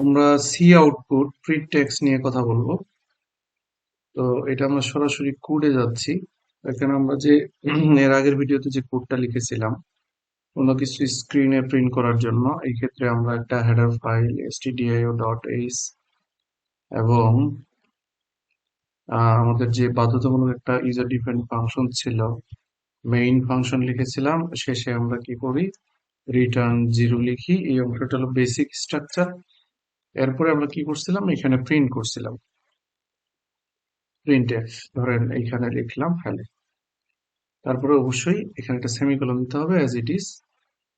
আমরা C output print text নিয়ে কথা বলবো। তো এটা আমরা সরাসরি কোডে যাচ্ছি। এখানে আমরা যে এর আগের ভিডিওতে যে কোডটা লিখেছিলাম কোনো কিছু স্ক্রিনে প্রিন্ট করার জন্য, এই ক্ষেত্রে আমরা একটা হেডার ফাইল stdio.h এবং আমাদের যে বাধ্যতামূলক একটা ইউজার ডিফাইন্ড ফাংশন ছিল, মেইন ফাংশন লিখেছিলাম। শেষে আমরা কি করি, রিটার্ন 0 লিখি। এই অংশটা হলো বেসিক স্ট্রাকচার। এরপরে আমরা কি করছিলাম, এখানে প্রিন্ট করছিলাম প্রিন্টএফ, ধরেন এইখানে লিখলাম হ্যালো। তারপরে অবশ্যই এখানে একটা সেমিকোলন দিতে হবে অ্যাজ ইট ইজ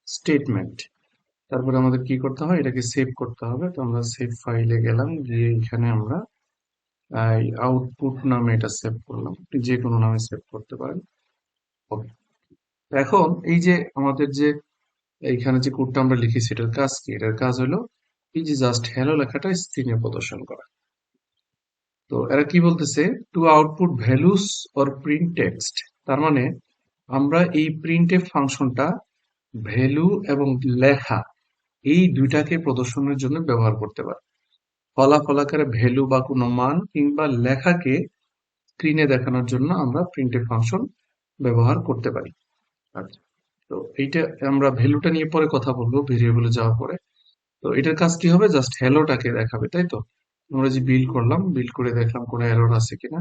স্টেটমেন্ট। তারপরে আমাদের কি করতে হবে, এটাকে সেভ করতে হবে। তো আমরা সেভ ফাইলে গেলাম, গিয়ে এখানে আমরা আউটপুট নামে এটা সেভ করলাম। আপনি যে কোনো নামে সেভ করতে পারেন। Okay. এখন এই যে আমাদের যে এইখানে যে কোডটা আমরা লিখেছি, এটার কাজ কি? এটার কাজ হলো এই যে জাস্ট হ্যালো লেখাটা স্ক্রিনে প্রদর্শন করা। তো এরা কি বলতেছে, two output values or print text. তার মানে আমরা এই প্রিন্টএফ ফাংশনটা ভ্যালু এবং লেখা এই দুইটাকে প্রদর্শনের জন্য ব্যবহার করতে পারি। ফলাফল আকারে ভ্যালু বা কোনো মান কিংবা লেখাকে স্ক্রিনে দেখানোর জন্য আমরা প্রিন্টএফ ফাংশন ব্যবহার করতে পারি। আচ্ছা, তো এইটা আমরা ভ্যালুটা নিয়ে পরে কথা বলবো ভেরিয়েবলে যাওয়ার পরে। তো এটার কাজ কি হবে, জাস্ট হ্যালোটাকে দেখাবে, তাই তো? আমরা যে বিল্ড করলাম, বিল্ড করে দেখলাম কোনো এরর আছে কিনা।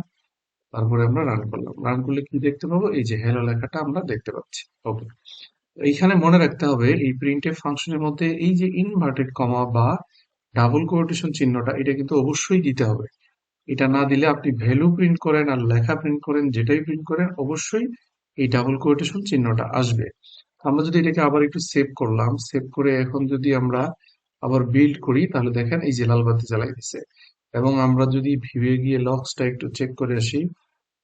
তারপরে আমরা রান করলাম, রান করলে কি দেখতে পাবো, এই যে হ্যালো লেখাটা আমরা দেখতে পাচ্ছি। ওকে, এইখানে মনে রাখতে হবে এই প্রিন্টএফ ফাংশনের মধ্যে এই যে ইনভার্টেড কমা বা ডাবল কোটেশন চিহ্নটা, এটা কিন্তু অবশ্যই দিতে হবে। এটা না দিলে আপনি ভ্যালু প্রিন্ট করেন আর লেখা প্রিন্ট করেন, যেটাই প্রিন্ট করেন, অবশ্যই এই ডাবল কোটেশন চিহ্নটা আসবে। আমরা যদি এটাকে আবার একটু সেভ করলাম, সেভ করে এখন যদি আমরা আবার বিল্ড করি, তাহলে দেখেন এই যে লাল বাতি জ্বালাই দিছে। এবং আমরা যদি ভিউয়ে গিয়ে লগসটা একটু চেক করে আসি,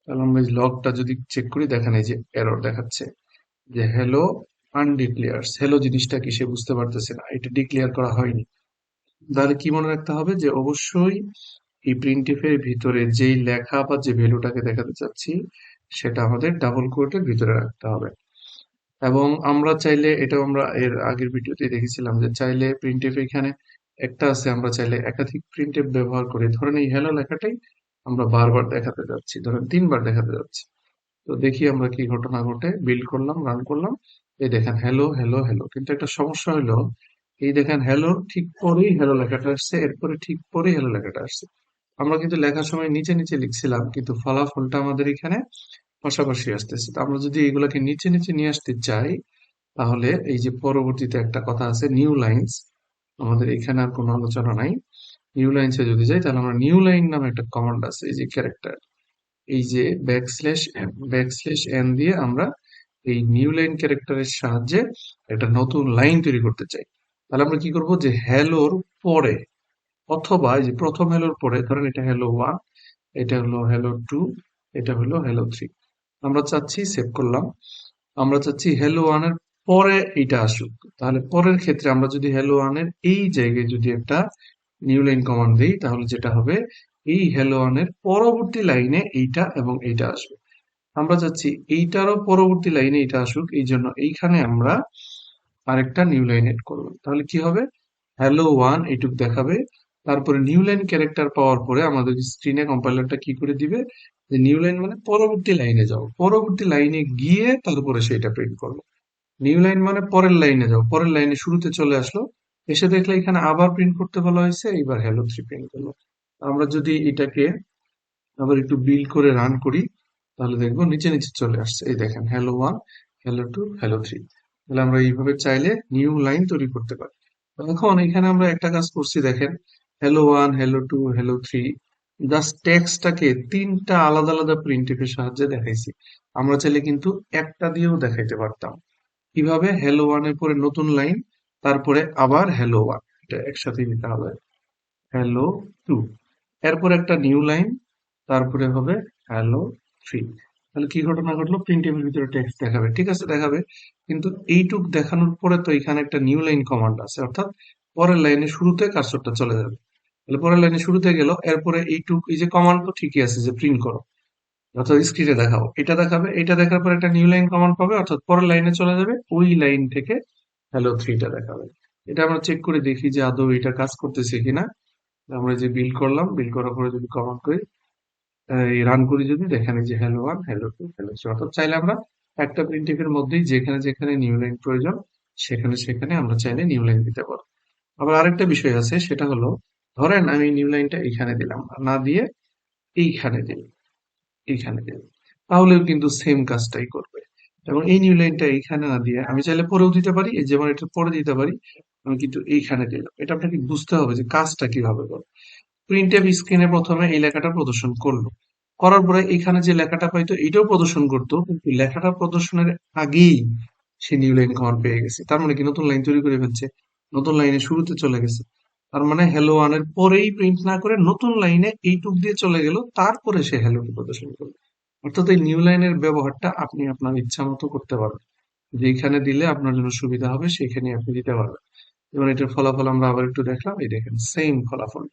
তাহলে আমরা এই লগটা যদি চেক করি, দেখেন এই যে এরর দেখাচ্ছে যে হ্যালো আনডিক্লেয়ার্স। হ্যালো জিনিসটা কি সে বুঝতে পারতেছে না, এটা ডিক্লেয়ার করা হয়নি। তাহলে কি মনে রাখতে হবে, যে অবশ্যই এই প্রিন্টএফ এর ভিতরে যেই লেখা বা যে ভ্যালুটাকে দেখাতে চাচ্ছি, সেটা আমাদের ডাবল কোটের ভিতরে রাখতে হবে। এবং আমরা চাইলে, এটাও আমরা এর আগের ভিডিওতে দেখেছিলাম, যে চাইলে প্রিন্টএফ এখানে একটা আছে, আমরা চাইলে একাধিক প্রিন্টএফ ব্যবহার করে, ধরেন এই হ্যালো লেখাটাই আমরা বারবার দেখাতে যাচ্ছি, ধরেন 3 বার দেখাতে যাচ্ছি। তো দেখি আমরা কি ঘটনা ঘটে। বিল্ড করলাম, রান করলাম, এই দেখেন হ্যালো হ্যালো হ্যালো। কিন্তু একটা সমস্যা হলো, এই দেখেন হ্যালোর ঠিক পরেই হ্যালো লেখাটা আসছে, এরপরে ঠিক পরেই হ্যালো লেখাটা আসছে। আমরা কিন্তু লেখার সময় নিচে নিচে লিখছিলাম, কিন্তু ফলাফলটা আমাদের এখানে পাশাপাশি আসতেছে। তো আমরা যদি এগুলাকে নিচে নিচে নিয়ে আসতে চাই, তাহলে এই যে পরবর্তীতে একটা কথা আছে নিউ লাইন্স, আমাদের এখানে আর কোনো আলোচনা নাই। নিউ লাইন্সে যদি যাই, তাহলে আমরা নিউ লাইন নামে একটা কমান্ড আছে, এই যে ক্যারেক্টার, এই যে ব্যাকস্ল্যাশ এন দিয়ে আমরা এই নিউ লাইন ক্যারেক্টারের সাহায্যে একটা নতুন লাইন তৈরি করতে চাই। তাহলে আমরা কি করব, যে হ্যালোর পরে অথবা এই যে প্রথম হ্যালোর পরে, ধরেন এটা হ্যালো 1, এটা হলো হ্যালো 2, এটা হলো হ্যালো 3। আমরা চাচ্ছি, সেভ করলাম, আমরা চাচ্ছি হ্যালো 1 এর পরে এইটা আসুক। তাহলে পরের ক্ষেত্রে আমরা যদি হ্যালো 1 এর এই জায়গায় যদি একটা নিউ লাইন কমান্ড দিই, তাহলে যেটা হবে, এই হ্যালো 1 এর পরবর্তী লাইনে এইটা এবং এইটা আসবে। আমরা চাচ্ছি এইটারও পরবর্তী লাইনে এটা আসুক, এই জন্য এইখানে আমরা আরেকটা নিউ লাইন এড করবো। তাহলে কি হবে, হ্যালো 1 এইটুক দেখাবে। তারপরে নিউ লাইন ক্যারেক্টার পাওয়ার পরে আমাদের স্ক্রিনে কম্পাইলারটা কি করে দিবে, যে নিউ লাইন মানে পরবর্তী লাইনে যাও, পরবর্তী লাইনে গিয়ে তারপরে সেটা প্রিন্ট করবো। নিউ লাইন মানে পরের লাইনে যাও, পরের লাইনে শুরুতে চলে আসলো, এসে দেখলে এখানে আবার প্রিন্ট করতে বলা হয়েছে, এবার হ্যালো 3 প্রিন্ট করলো। আমরা যদি এটাকে আবার একটু বিল্ড করে রান করি, তাহলে দেখবো নিচে নিচে চলে আসছে। এই দেখেন হ্যালো 1, হ্যালো 2, হ্যালো 3। তাহলে আমরা এইভাবে চাইলে নিউ লাইন তৈরি করতে পারি। এখন এখানে আমরা একটা কাজ করছি, দেখেন হ্যালো 1, হ্যালো 2, হ্যালো 3, জাস্ট টেক্সটটাকে 3টা আলাদা আলাদা প্রিন্টএফ এর সাহায্যে দেখাইছি। আমরা চাইলে কিন্তু একটা দিয়েও দেখাইতে পারতাম। কিভাবে, হ্যালো 1 এর পরে নতুন লাইন, তারপরে আবার হ্যালো 1, এটা একসাথে নিতে হবে, হ্যালো 2, এরপর একটা নিউ লাইন, তারপরে হবে হ্যালো 3। তাহলে কি ঘটনা ঘটলো, প্রিন্ট এর ভিতরে টেক্সট দেখাবে, ঠিক আছে দেখাবে। কিন্তু এইটুক দেখানোর পরে তো এখানে একটা নিউ লাইন কমান্ড আছে, অর্থাৎ পরের লাইনের শুরুতে কার্সরটা চলে যাবে। তাহলে পরের লাইনে শুরুতে গেল, এরপরে এইটুক, এই যে কমান্ড তো ঠিকই আছে যে প্রিন্ট করো, অর্থাৎ স্ক্রিনে দেখাও, এটা দেখাবে, এটা দেখার পর একটা নিউ লাইন কমান্ড পাবে, অর্থাৎ পরের লাইনে চলে যাবে, ওই লাইন থেকে হ্যালো 3টা দেখাবে। এটা আমরা চেক করে দেখি যে আদৌ এটা কাজ করতেছে কিনা। আমরা যে বিল্ড করলাম, বিল্ড করার পরে যদি কমান্ড করি, এই রান করি, যদি দেখেন এই যে hello one, hello two, hello three. অর্থাৎ চাইলে আমরা একটা প্রিন্টএফ এর মধ্যেই যেখানে যেখানে নিউ লাইন প্রয়োজন সেখানে সেখানে আমরা চাইলে নিউ লাইন দিতে পারবো। আবার আরেকটা বিষয় আছে, সেটা হলো ধরেন আমি নিউ লাইনটা এইখানে দিলাম না দিয়ে এইখানে দিলাম, এইখানে দিলাম, তাহলেও কিন্তু সেম কাজটাই করবে। এবং এই নিউ লাইনটা এইখানে না দিয়ে আমি চাইলে পরেও দিতে পারি, এই যেমন এটা পরে দিতে পারি, আমি কিন্তু এইখানে দিলাম। এটা আপনাকে বুঝতে হবে যে কাজটা কিভাবে করবে। প্রিন্টএফ স্ক্রিনে প্রথমে এই লেখাটা প্রদর্শন করলো, করার পরে এখানে যে লেখাটা পাইতো এটাও প্রদর্শন করতো, কিন্তু লেখাটা প্রদর্শনের আগেই সে নিউ লাইন কমান্ড পেয়ে গেছে। তার মানে কি নতুন লাইন তৈরি করে ফেলছে, নতুন লাইনের শুরুতে চলে গেছে। তার মানে হ্যালো ওয়ান এর পরেই প্রিন্ট না করে নতুন লাইনে এইটুক দিয়ে চলে গেল, তারপরে সে হ্যালো টু প্রদর্শন করলো। অর্থাৎ এই নিউ লাইনের ব্যবহারটা আপনি আপনার ইচ্ছা মতো করতে পারবেন, যেখানে দিলে আপনার জন্য সুবিধা হবে সেখানে আপনি দিতে পারবেন। এবার এটার ফলাফল আমরা আবার একটু দেখলাম, এই দেখেন সেম ফলাফল।